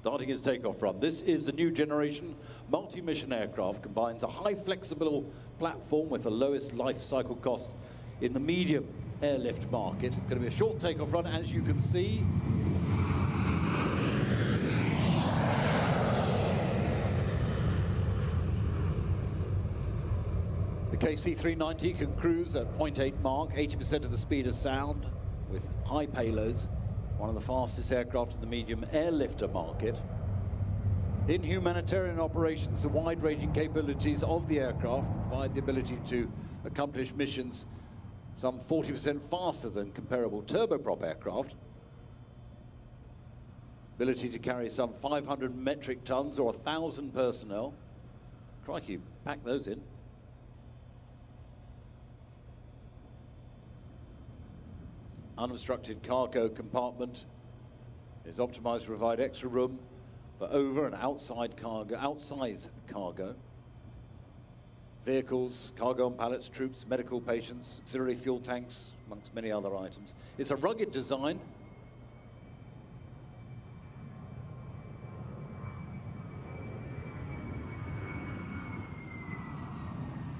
Starting his takeoff run. This is the new generation multi-mission aircraft, combines a high flexible platform with the lowest life cycle cost in the medium airlift market. It's going to be a short takeoff run, as you can see. The KC-390 can cruise at 0.8 Mach, 80% of the speed of sound, with high payloads. One of the fastest aircraft in the medium airlifter market. In humanitarian operations, the wide-ranging capabilities of the aircraft provide the ability to accomplish missions some 40% faster than comparable turboprop aircraft. Ability to carry some 500 metric tons or 1,000 personnel. Crikey, pack those in. Unobstructed cargo compartment is optimized to provide extra room for over and outside cargo. Vehicles, cargo on pallets, troops, medical patients, auxiliary fuel tanks, amongst many other items. It's a rugged design.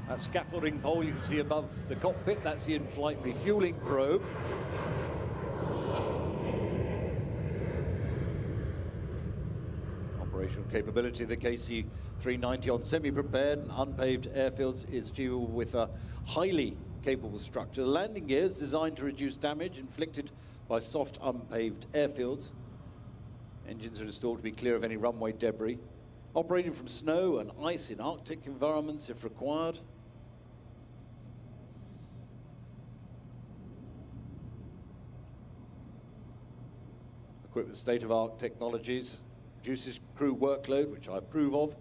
That scaffolding pole you can see above the cockpit, that's the in-flight refueling probe. Operational capability of the KC-390 on semi-prepared and unpaved airfields is achievable with a highly capable structure. The landing gear is designed to reduce damage inflicted by soft unpaved airfields. Engines are installed to be clear of any runway debris. Operating from snow and ice in Arctic environments if required. Equipped with state-of-the-art technologies, reduces crew workload, which I approve of.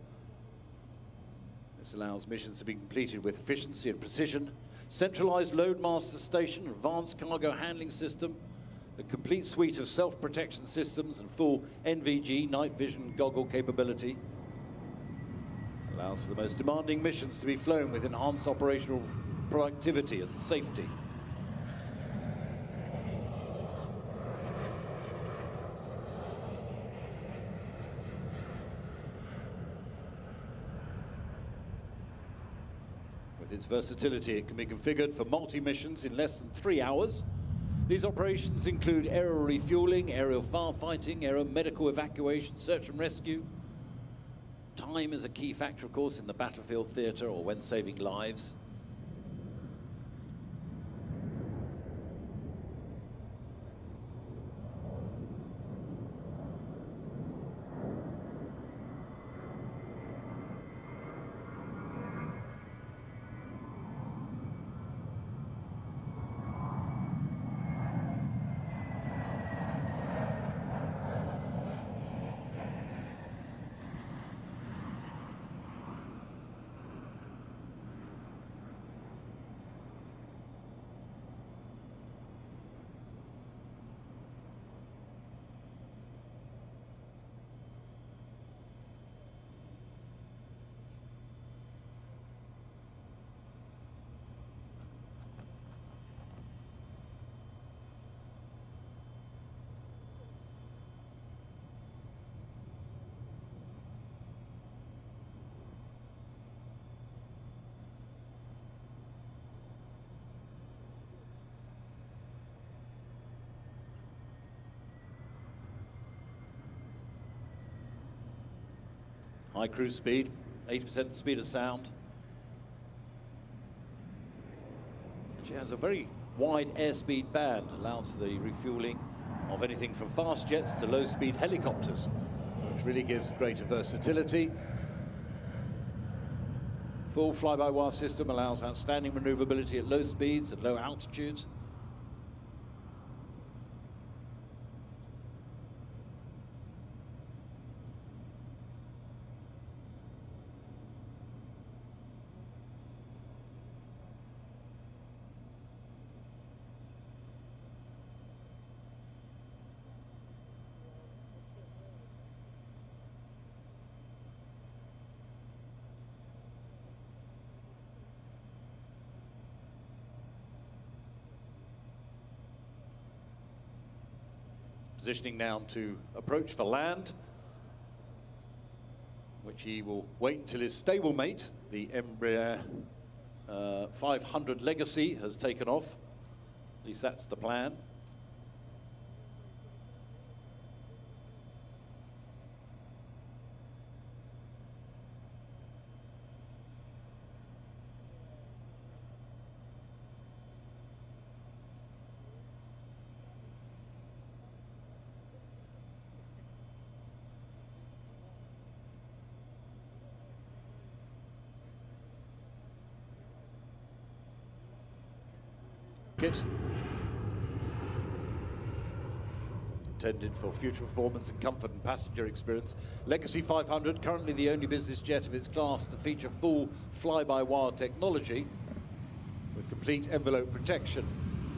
This allows missions to be completed with efficiency and precision. Centralized loadmaster station, advanced cargo handling system, a complete suite of self-protection systems and full NVG, night vision goggle capability. Allows for the most demanding missions to be flown with enhanced operational productivity and safety. With its versatility, it can be configured for multi-missions in less than 3 hours. These operations include aerial refueling, aerial firefighting, aerial medical evacuation, search and rescue. Time is a key factor, of course, in the battlefield theater or when saving lives. High cruise speed, 80% speed of sound. She has a very wide airspeed band, allows for the refueling of anything from fast jets to low-speed helicopters, which really gives greater versatility. Full fly-by-wire system allows outstanding maneuverability at low speeds and low altitudes. Positioning now to approach for land. which he will wait until his stablemate, the Embraer 500 Legacy, has taken off. At least that's the plan. Intended for future performance and comfort and passenger experience. Legacy 500, currently the only business jet of its class to feature full fly-by-wire technology with complete envelope protection.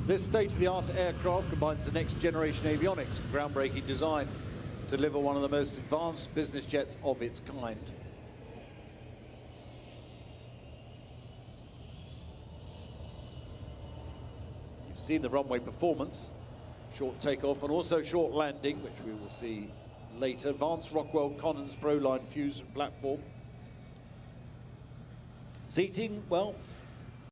This state-of-the-art aircraft combines the next generation avionics and groundbreaking design to deliver one of the most advanced business jets of its kind. Seen the runway performance, short takeoff and also short landing, which we will see later. Advanced Rockwell Collins Proline fusion platform. Seating, well,